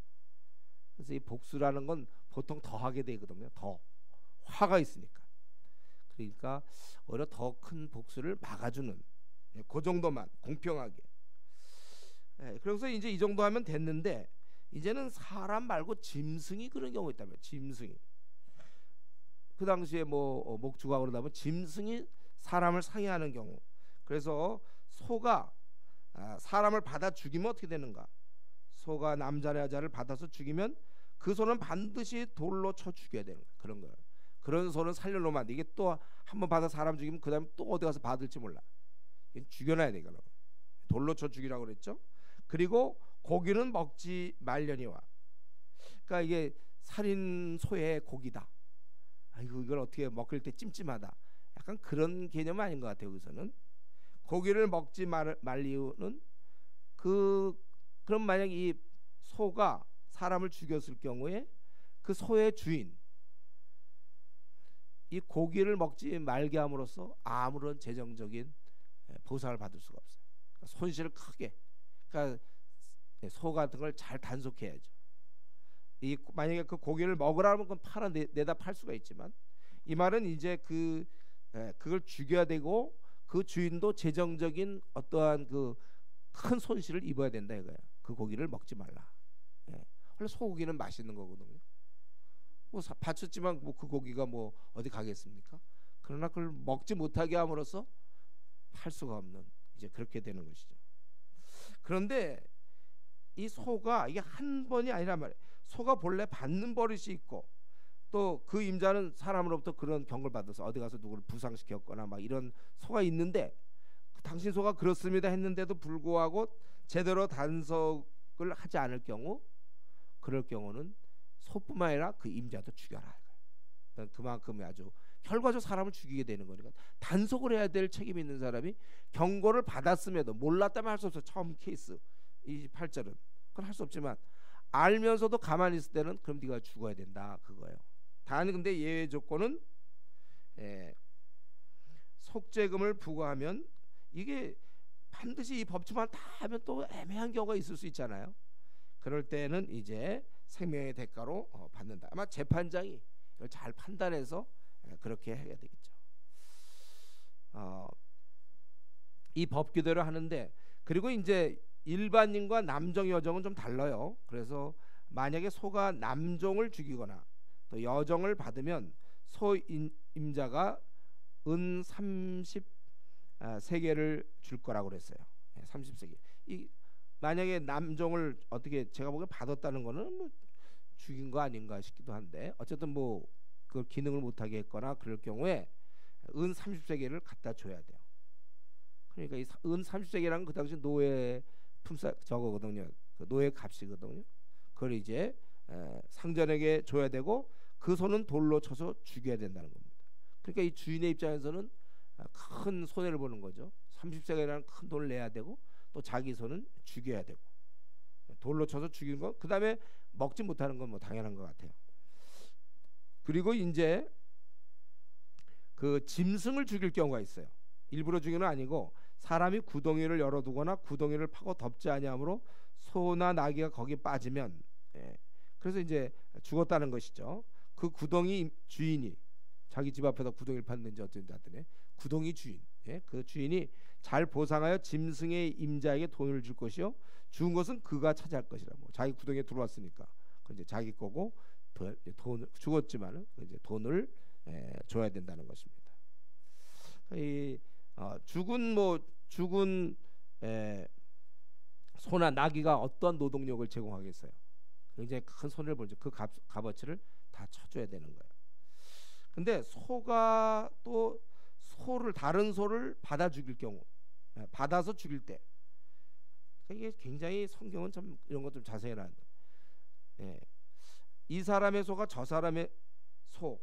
그래서 이 복수라는 건 보통 더 하게 되거든요. 더 화가 있으니까. 그러니까 오히려 더 큰 복수를 막아주는, 그 정도만 공평하게. 그래서 이제 이 정도 하면 됐는데, 이제는 사람 말고 짐승이 그런 경우 있다면, 짐승이 그 당시에 뭐 목주가 그러다 보면 짐승이 사람을 상해하는 경우. 그래서 소가 사람을 받아 죽이면 어떻게 되는가? 소가 남자나 여자를 받아서 죽이면 그 소는 반드시 돌로 쳐 죽여야 되는 거야. 그런 거예요. 그런 소는 살려놓으면 안 돼. 이게 또 한 번 받아 사람 죽이면 그 다음에 또 어디 가서 받을지 몰라. 죽여놔야 돼. 이거는 돌로 쳐 죽이라고 그랬죠. 그리고 고기는 먹지 말려니와. 그러니까 이게 살인 소의 고기다. 아이고 이걸 어떻게 먹을 때 찜찜하다. 약간 그런 개념 아닌 것 같아요. 여기서는 고기를 먹지 말 이유는 그럼 만약 이 소가 사람을 죽였을 경우에 그 소의 주인 이 고기를 먹지 말게 함으로써 아무런 재정적인 보상을 받을 수가 없어요. 그러니까 손실을 크게. 그러니까 소 같은 걸 잘 단속해야죠. 이 만약에 그 고기를 먹으라면 그건 내다 팔 수가 있지만, 이 말은 이제 그걸 죽여야 되고 그 주인도 재정적인 어떠한 그 큰 손실을 입어야 된다 이거야. 그 고기를 먹지 말라. 원래 소고기는 맛있는 거거든요. 뭐 바쳤지만 뭐 그 고기가 뭐 어디 가겠습니까? 그러나 그걸 먹지 못하게 함으로써 팔 수가 없는, 이제 그렇게 되는 것이죠. 그런데 이 소가 이게 한 번이 아니란 말이에요. 소가 본래 받는 버릇이 있고, 또 그 임자는 사람으로부터 그런 경고를 받아서 어디 가서 누구를 부상시켰거나 막 이런 소가 있는데, 당신 소가 그렇습니다 했는데도 불구하고 제대로 단속을 하지 않을 경우, 그럴 경우는 소뿐만 아니라 그 임자도 죽여라. 그만큼 아주 결과적으로 사람을 죽이게 되는 거니까 단속을 해야 될 책임이 있는 사람이 경고를 받았음에도 몰랐다면 할 수 없어. 처음 케이스 이 8절은 그건 할 수 없지만 알면서도 가만히 있을 때는 그럼 네가 죽어야 된다 그거예요. 단 근데 예외 조건은 속죄금을 부과하면, 이게 반드시 이 법칙만 다 하면 또 애매한 경우가 있을 수 있잖아요. 그럴 때는 이제 생명의 대가로 받는다. 아마 재판장이 이걸 잘 판단해서 그렇게 해야 되겠죠. 이 법규대로 하는데, 그리고 이제 일반인과 남종 여종은 좀 달라요. 그래서 만약에 소가 남종을 죽이거나 또 여종을 받으면 소 임자가 은 30세계를 줄 거라고 그랬어요. 30세계. 이 만약에 남종을 어떻게 제가 보기엔 받았다는 거는 뭐 죽인 거 아닌가 싶기도 한데, 어쨌든 뭐 그 기능을 못하게 했거나 그럴 경우에 은 30세계를 갖다 줘야 돼요. 그러니까 이 은 30세계라는 그 당시 노예 품삯 저거거든요. 그 노예 값이거든요. 그걸 이제 상전에게 줘야 되고, 그 소는 돌로 쳐서 죽여야 된다는 겁니다. 그러니까 이 주인의 입장에서는 큰 손해를 보는 거죠. 30세계라는 큰 돈을 내야 되고, 또 자기 소는 죽여야 되고, 돌로 쳐서 죽이는 거, 그 다음에 먹지 못하는 건 뭐 당연한 것 같아요. 그리고 이제 그 짐승을 죽일 경우가 있어요. 일부러 죽이는 아니고 사람이 구덩이를 열어두거나 구덩이를 파고 덮지 아니하므로 소나 나귀가 거기에 빠지면, 그래서 이제 죽었다는 것이죠. 그 구덩이 주인이 자기 집 앞에다 구덩이를 팠는지 어쩐지 하더니 구덩이 주인, 그 주인이 잘 보상하여 짐승의 임자에게 돈을 줄 것이요, 죽은 것은 그가 차지할 것이라. 뭐 자기 구덩이에 들어왔으니까 그 이제 자기 거고, 돈을 죽었지만은 이제 돈을 줘야 된다는 것입니다. 이 죽은 소나 나귀가 어떤 노동력을 제공하겠어요? 굉장히 큰 손해를 보죠. 그 값어치를 다 쳐줘야 되는 거예요. 근데 소가 또 다른 소를 받아 죽일 경우, 받아서 죽일 때, 이게 굉장히 성경은 좀 이런 것 좀 자세히 나는데, 이 사람의 소가 저 사람의 소,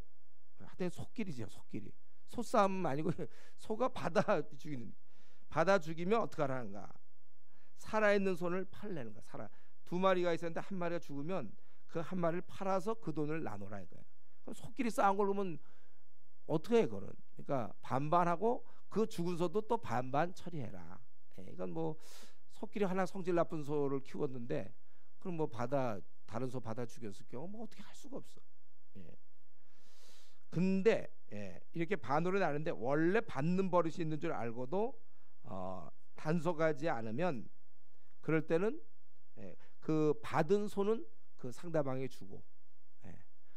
하여튼 소끼리죠. 소끼리. 소싸움 아니고 소가 받아 죽이면 어떻게 하라는가? 살아있는 손을 팔려는 거야. 두 마리가 있었는데 한 마리가 죽으면 그 한 마리를 팔아서 그 돈을 나눠라 이거야. 그럼 소끼리 싸운 걸 보면 어떻게 해 그거는? 그러니까 반반하고 그 죽은 소도 또 반반 처리해라. 이건 뭐 소끼리 하나 성질 나쁜 소를 키웠는데 그럼 뭐 다른 소 받아 죽였을 경우 뭐 어떻게 할 수가 없어. 근데 이렇게 반으로 나누는데 원래 받는 버릇이 있는 줄 알고도 단속하지 않으면 그럴 때는 그 받은 소는 그 상대방에 주고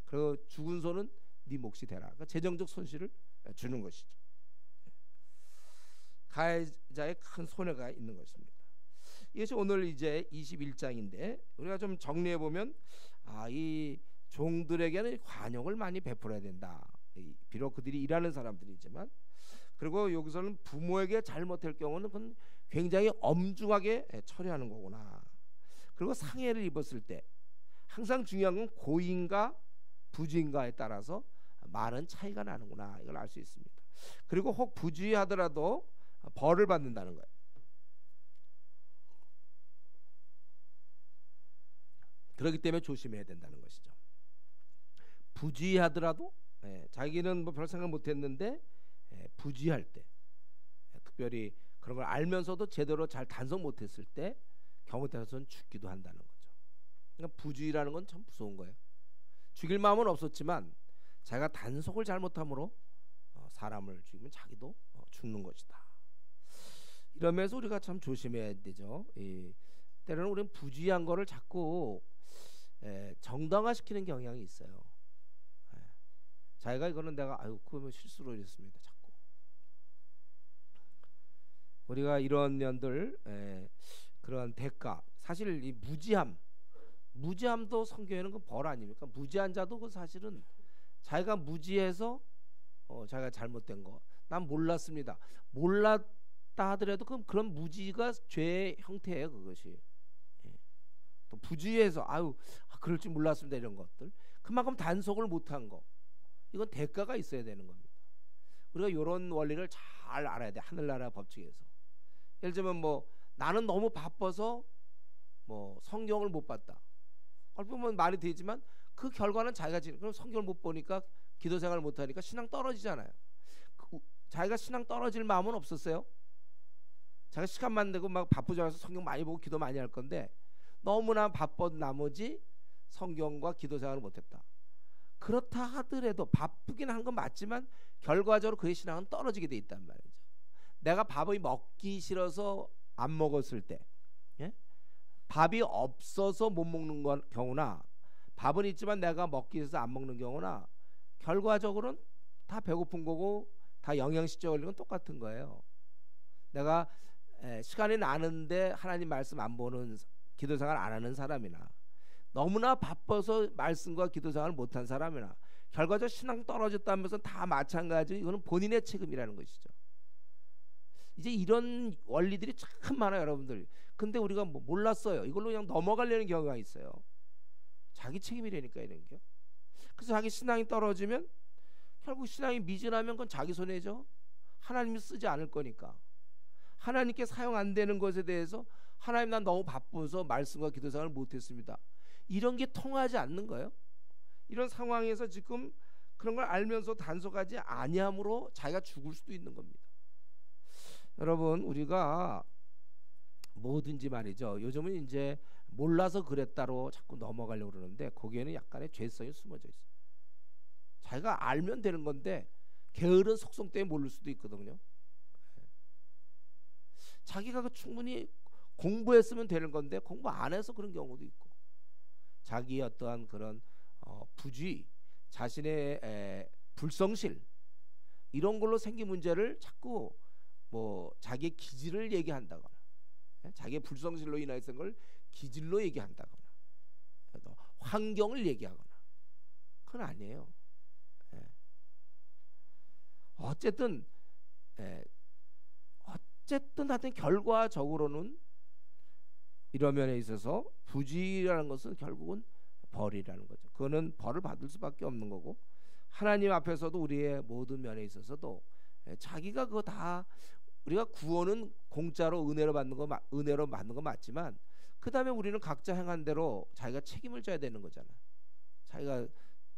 그리고 죽은 소는 네 몫이 되라. 그러니까 재정적 손실을 주는 것이죠. 가해자의 큰 손해가 있는 것입니다. 이것이 오늘 이제 21장인데 우리가 좀 정리해 보면 이 종들에게는 관용을 많이 베풀어야 된다. 비록 그들이 일하는 사람들이지만 그리고 여기서는 부모에게 잘못할 경우는 그건 굉장히 엄중하게 처리하는 거구나. 그리고 상해를 입었을 때 항상 중요한 건 고인과 부주인가에 따라서 많은 차이가 나는구나. 이걸 알 수 있습니다. 그리고 혹 부주의하더라도 벌을 받는다는 거예요. 그렇기 때문에 조심해야 된다는 것이죠. 부주의하더라도 자기는 뭐 별 생각 못했는데 부주의할 때 특별히 그런 걸 알면서도 제대로 잘 단속 못했을 때 경우 따라서는 죽기도 한다는 거죠. 그러니까 부주의라는 건 참 무서운 거예요. 죽일 마음은 없었지만 자기가 단속을 잘못함으로 사람을 죽이면 자기도 죽는 것이다. 이러면서 우리가 참 조심해야 되죠. 때로는 우리는 부주의한 거를 자꾸 정당화시키는 경향이 있어요. 자기가 이거는 내가 그러면 실수로 이랬습니다. 자꾸 우리가 이런 면들 그런 대가 사실 이 무지함도 성경에는 그 벌 아닙니까? 무지한 자도 그 사실은 자기가 무지해서 자기가 잘못된 거 난 몰랐습니다. 몰랐다 하더라도 그런 무지가 죄의 형태예요. 그것이 또 부주의해서 그럴 줄 몰랐습니다. 이런 것들 그만큼 단속을 못한 거 이건 대가가 있어야 되는 겁니다. 우리가 이런 원리를 잘 알아야 돼. 하늘나라 법칙에서 예를 들면 뭐 나는 너무 바빠서 뭐 성경을 못 봤다. 얼핏 보면 말이 되지만 그 결과는 자기가 그럼 성경을 못 보니까 기도 생활을 못 하니까 신앙 떨어지잖아요. 자기가 신앙 떨어질 마음은 없었어요. 자기가 시간만 내고 막 바쁘지 않아서 성경 많이 보고 기도 많이 할 건데 너무나 바쁜 나머지 성경과 기도 생활을 못했다. 그렇다 하더라도 바쁘긴 한 건 맞지만 결과적으로 그의 신앙은 떨어지게 돼 있단 말이죠. 내가 밥이 먹기 싫어서 안 먹었을 때 밥이 없어서 못 먹는 경우나 밥은 있지만 내가 먹기 싫어서 안 먹는 경우나 결과적으로는 다 배고픈 거고 다 영양실조 걸린 건 똑같은 거예요. 내가 시간이 나는데 하나님 말씀 안 보는 기도 생활 안 하는 사람이나 너무나 바빠서 말씀과 기도 생활을 못한 사람이나 결과적으로 신앙 떨어졌다면서 다 마찬가지. 이거는 본인의 책임이라는 것이죠. 이제 이런 원리들이 참 많아요, 여러분들. 근데 우리가 뭐 몰랐어요. 이걸로 그냥 넘어가려는 경우가 있어요. 자기 책임이라니까 이런 게. 그래서 자기 신앙이 떨어지면 결국 신앙이 미진하면 그건 자기 손해죠. 하나님이 쓰지 않을 거니까. 하나님께 사용 안 되는 것에 대해서 하나님 난 너무 바빠서 말씀과 기도 생활을 못했습니다. 이런 게 통하지 않는 거예요. 이런 상황에서 지금 그런 걸 알면서 단속하지 아니함으로 자기가 죽을 수도 있는 겁니다. 여러분 우리가 뭐든지 말이죠. 요즘은 이제 몰라서 그랬다로 자꾸 넘어가려고 그러는데 거기에는 약간의 죄성이 숨어져 있어요. 자기가 알면 되는 건데 게으른 속성 때문에 모를 수도 있거든요. 자기가 충분히 공부했으면 되는 건데 공부 안 해서 그런 경우도 있고 자기의 어떠한 그런 부주의, 자신의 불성실 이런 걸로 생긴 문제를 자꾸 뭐 자기의 기질을 얘기한다거나 자기의 불성실로 인해서 걸 기질로 얘기한다거나 환경을 얘기하거나 그건 아니에요. 어쨌든 하여튼 결과적으로는 이런 면에 있어서 부주의라는 것은 결국은 벌이라는 거죠. 그거는 벌을 받을 수밖에 없는 거고, 하나님 앞에서도 우리의 모든 면에 있어서도 자기가 그거 다, 우리가 구원은 공짜로 은혜로 받는 거 맞지만, 그 다음에 우리는 각자 행한 대로 자기가 책임을 져야 되는 거잖아. 자기가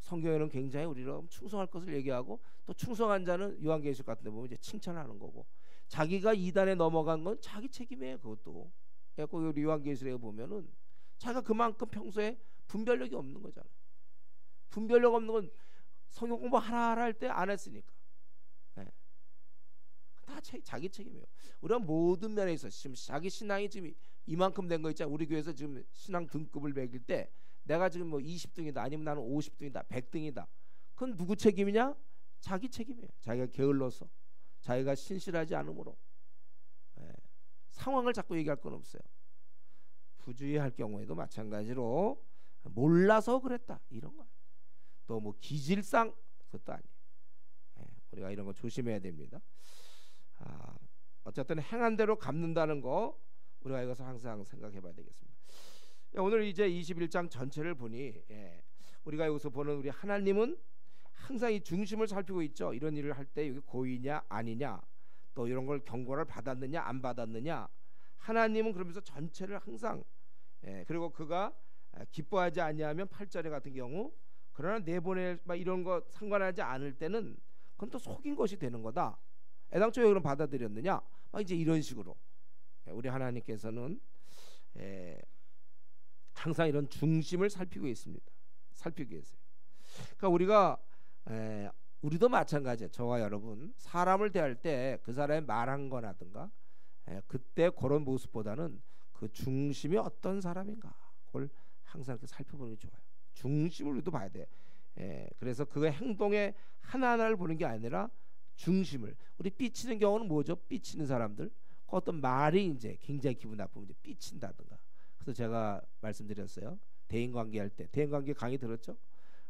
성경에는 굉장히 우리를 충성할 것을 얘기하고, 또 충성한 자는 요한계시록 같은 데 보면 이제 칭찬하는 거고, 자기가 이단에 넘어간 건 자기 책임이에요. 그것도. 그래서 우리 요한계시록에 보면은 자기가 그만큼 평소에 분별력이 없는 거잖아. 분별력 없는 건 성경 공부 하나하나 할 때 안 했으니까. 네. 다 자기 책임이에요. 우리가 모든 면에 있어서 지금 자기 신앙이 지금 이만큼 된 거 있잖아. 우리 교회에서 지금 신앙 등급을 매길 때 내가 지금 뭐 20등이다 아니면 나는 50등이다 100등이다, 그건 누구 책임이냐? 자기 책임이에요. 자기가 게을러서, 자기가 신실하지 않으므로. 네. 상황을 자꾸 얘기할 건 없어요. 부주의할 경우에도 마찬가지로 몰라서 그랬다 이런 거, 또 뭐 기질상 그것도 아니에요. 네. 우리가 이런 거 조심해야 됩니다. 어쨌든 행한 대로 갚는다는 거, 우리가 이것을 항상 생각해 봐야 되겠습니다. 오늘 이제 21장 전체를 보니, 우리가 여기서 보는 우리 하나님은 항상 이 중심을 살피고 있죠. 이런 일을 할 때 여기 고의냐 아니냐, 또 이런 걸 경고를 받았느냐 안 받았느냐, 하나님은 그러면서 전체를 항상, 그리고 그가 기뻐하지 아니하면 8절에 같은 경우, 그러나 내보낼 이런 거 상관하지 않을 때는 그건 또 속인 것이 되는 거다. 애당초에 그럼 받아들였느냐, 이제 이런 식으로 우리 하나님께서는 항상 이런 중심을 살피고 있습니다. 살피고 계세요. 그러니까 우리도 마찬가지예요. 저와 여러분, 사람을 대할 때 그 사람이 말한 거라든가 그때 그런 모습보다는 그 중심이 어떤 사람인가, 그걸 항상 이렇게 살펴보는 게 좋아요. 중심을 우리도 봐야 돼. 그래서 그 행동의 하나하나를 보는 게 아니라 중심을. 우리 삐치는 경우는 뭐죠? 삐치는 사람들, 그 어떤 말이 이제 굉장히 기분 나쁘면 이제 삐친다든가. 그래서 제가 말씀드렸어요. 대인관계 할 때, 대인관계 강의 들었죠?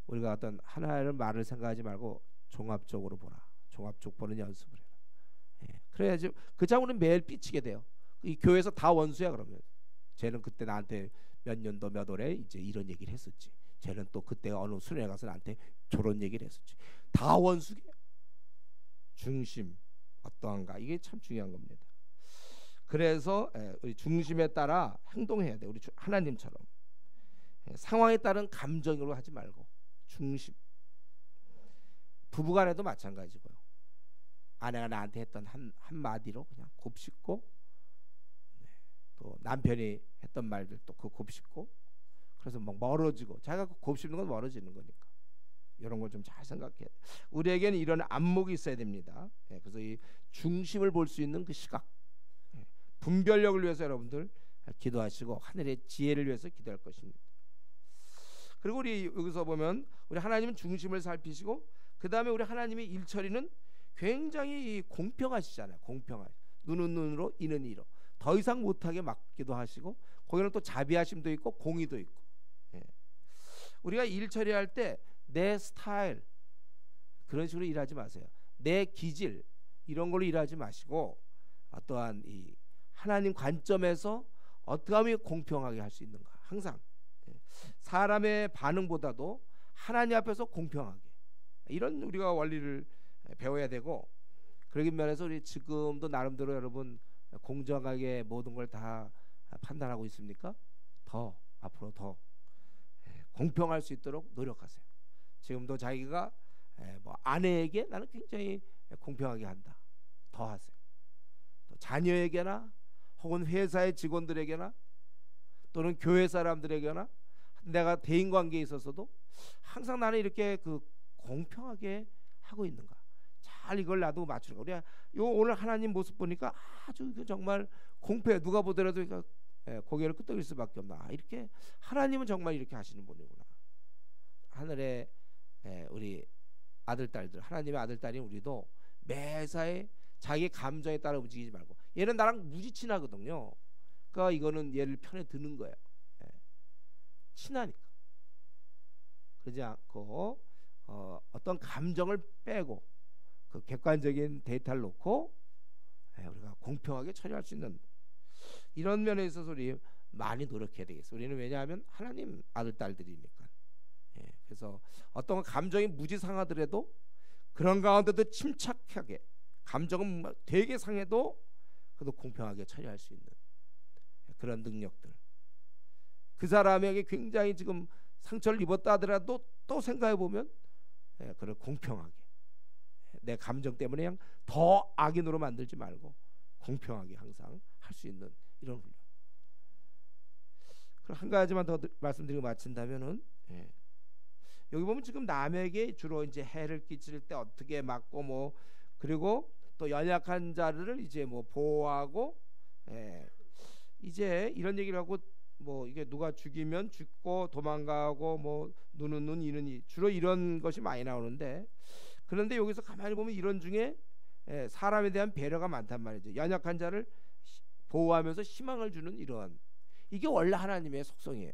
우리가 어떤 하나의 말을 생각하지 말고 종합적으로 보라. 종합적 보는 연습을 해라. 그래야지. 그 장우는 매일 삐치게 돼요. 이 교회에서 다 원수야. 그러면 쟤는 그때 나한테 몇 년도 몇 월에 이제 이런 얘기를 했었지. 쟤는 또 그때 어느 수련회 가서 나한테 저런 얘기를 했었지. 다 원수게. 중심 어떠한가, 이게 참 중요한 겁니다. 그래서 우리 중심에 따라 행동해야 돼. 우리 하나님처럼 상황에 따른 감정으로 하지 말고 중심. 부부간에도 마찬가지고요. 아내가 나한테 했던 한마디로 그냥 곱씹고, 또 남편이 했던 말들 또 그 곱씹고, 그래서 막 멀어지고, 자기가 곱씹는 건 멀어지는 거니까. 이런 걸 좀 잘 생각해야 돼. 우리에게는 이런 안목이 있어야 됩니다. 그래서 이 중심을 볼 수 있는 그 시각, 분별력을 위해서 여러분들 기도하시고 하늘의 지혜를 위해서 기도할 것입니다. 그리고 우리 여기서 보면 우리 하나님은 중심을 살피시고, 그 다음에 우리 하나님의 일처리는 굉장히 공평하시잖아요. 공평하시. 눈은 눈으로, 이는 이로. 더 이상 못하게 막기도 하시고, 거기는 또 자비하심도 있고 공의도 있고. 우리가 일 처리할 때 내 스타일 그런 식으로 일하지 마세요. 내 기질 이런 걸로 일하지 마시고, 또한 이 하나님 관점에서 어떻게 하면 공평하게 할 수 있는가, 항상 사람의 반응보다도 하나님 앞에서 공평하게, 이런 우리가 원리를 배워야 되고, 그러기 면에서 우리 지금도 나름대로 여러분 공정하게 모든 걸 다 판단하고 있습니까? 더 앞으로 더 공평할 수 있도록 노력하세요. 지금도 자기가 뭐 아내에게 나는 굉장히 공평하게 한다, 더 하세요. 또 자녀에게나 혹은 회사의 직원들에게나 또는 교회 사람들에게나 내가 대인관계에 있어서도 항상 나는 이렇게 그 공평하게 하고 있는가, 잘 이걸 나도 맞추는 거. 우리가 요 오늘 하나님 모습 보니까 아주 정말 공평해. 누가 보더라도 그러니까 고개를 끄덕일 수밖에 없나. 이렇게 하나님은 정말 이렇게 하시는 분이구나. 하늘의 우리 아들 딸들, 하나님의 아들 딸인 우리도 매사에 자기 감정에 따라 움직이지 말고, 얘는 나랑 무지 친하거든요. 그러니까 이거는 얘를 편에 드는 거예요. 친하니까. 그러지 않고 어떤 감정을 빼고 그 객관적인 데이터를 놓고 우리가 공평하게 처리할 수 있는 이런 면에 있어서 우리 많이 노력해야 되겠어요. 우리는 왜냐하면 하나님 아들 딸들이니까. 그래서 어떤 감정이 무지 상하더라도 그런 가운데도 침착하게, 감정은 되게 상해도 그래도 공평하게 처리할 수 있는 그런 능력들. 그 사람에게 굉장히 지금 상처를 입었다 하더라도 또 생각해 보면 그걸 공평하게, 내 감정 때문에 그냥 더 악인으로 만들지 말고 공평하게 항상 할 수 있는 이런 훈련. 그럼 한 가지만 더 말씀드리고 마친다면은, 여기 보면 지금 남에게 주로 이제 해를 끼칠 때 어떻게 막고 뭐, 그리고 또 연약한 자를 이제 뭐 보호하고, 이제 이런 얘기를 하고, 뭐 이게 누가 죽이면 죽고 도망가고 뭐 눈은 눈 이는 이, 주로 이런 것이 많이 나오는데, 그런데 여기서 가만히 보면 이런 중에 사람에 대한 배려가 많단 말이죠. 연약한 자를 보호하면서 희망을 주는 이런, 이게 원래 하나님의 속성이에요.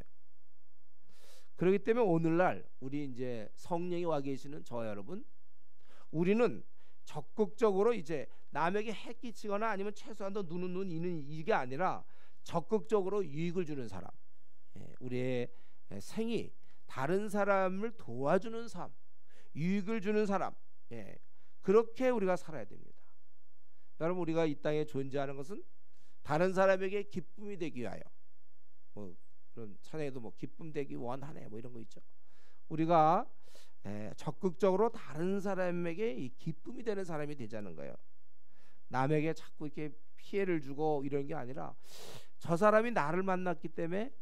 그렇기 때문에 오늘날 우리 이제 성령이 와 계시는 저 여러분, 우리는 적극적으로 이제 남에게 해 끼치거나 아니면 최소한도 눈은 눈 이는 이게 아니라 적극적으로 유익을 주는 사람, 우리의 생이 다른 사람을 도와주는 삶, 유익을 주는 사람, 그렇게 우리가 살아야 됩니다. 여러분, 우리가 이 땅에 존재하는 것은 다른 사람에게 기쁨이 되기 위하여, 뭐 그런 찬양에도 뭐 기쁨 되기 원하네 뭐 이런 거 있죠. 우리가 적극적으로 다른 사람에게 이 기쁨이 되는 사람이 되자는 거예요. 남에게 자꾸 이렇게 피해를 주고 이런 게 아니라 저 사람이 나를 만났기 때문에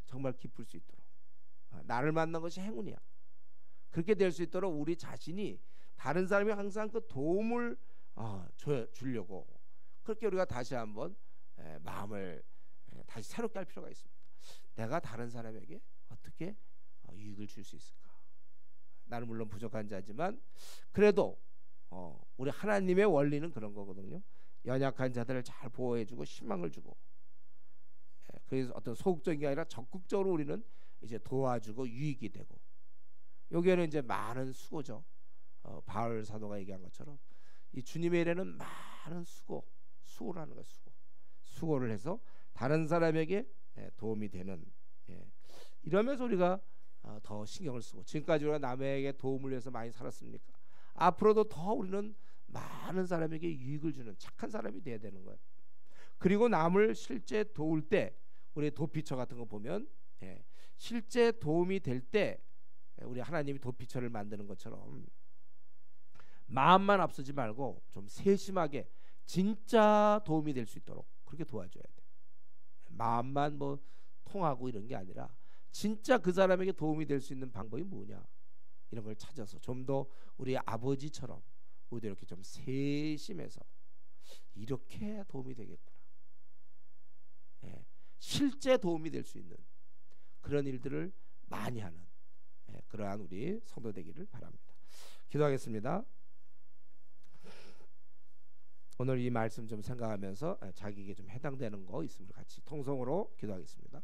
정말 기쁠 수 있도록, 나를 만난 것이 행운이야, 그렇게 될 수 있도록 우리 자신이 다른 사람이 항상 그 도움을 주려고, 그렇게 우리가 다시 한번 마음을 다시 새롭게 할 필요가 있습니다. 내가 다른 사람에게 어떻게 유익을 줄 수 있을까? 나는 물론 부족한 자지만 그래도 우리 하나님의 원리는 그런 거거든요. 연약한 자들을 잘 보호해주고 희망을 주고, 그래서 어떤 소극적인 게 아니라 적극적으로 우리는 이제 도와주고 유익이 되고, 여기에는 이제 많은 수고죠. 바울 사도가 얘기한 것처럼 이 주님의 일에는 많은 수고를 하는 거예요. 수고를 해서 다른 사람에게 도움이 되는, 이러면서 우리가 더 신경을 쓰고, 지금까지 우리가 남에게 도움을 위해서 많이 살았습니까? 앞으로도 더 우리는 많은 사람에게 유익을 주는 착한 사람이 돼야 되는 거예요. 그리고 남을 실제 도울 때, 우리 도피처 같은 거 보면 실제 도움이 될 때 우리 하나님이 도피처를 만드는 것처럼 마음만 앞서지 말고 좀 세심하게 진짜 도움이 될 수 있도록 그렇게 도와줘야 돼. 마음만 뭐 통하고 이런 게 아니라 진짜 그 사람에게 도움이 될 수 있는 방법이 뭐냐, 이런 걸 찾아서 좀 더 우리 아버지처럼 우리도 이렇게 좀 세심해서 이렇게 도움이 되겠구나, 실제 도움이 될 수 있는 그런 일들을 많이 하는 그러한 우리 성도 되기를 바랍니다. 기도하겠습니다. 오늘 이 말씀 좀 생각하면서 자기에게 좀 해당되는 거 있으면 같이 통성으로 기도하겠습니다.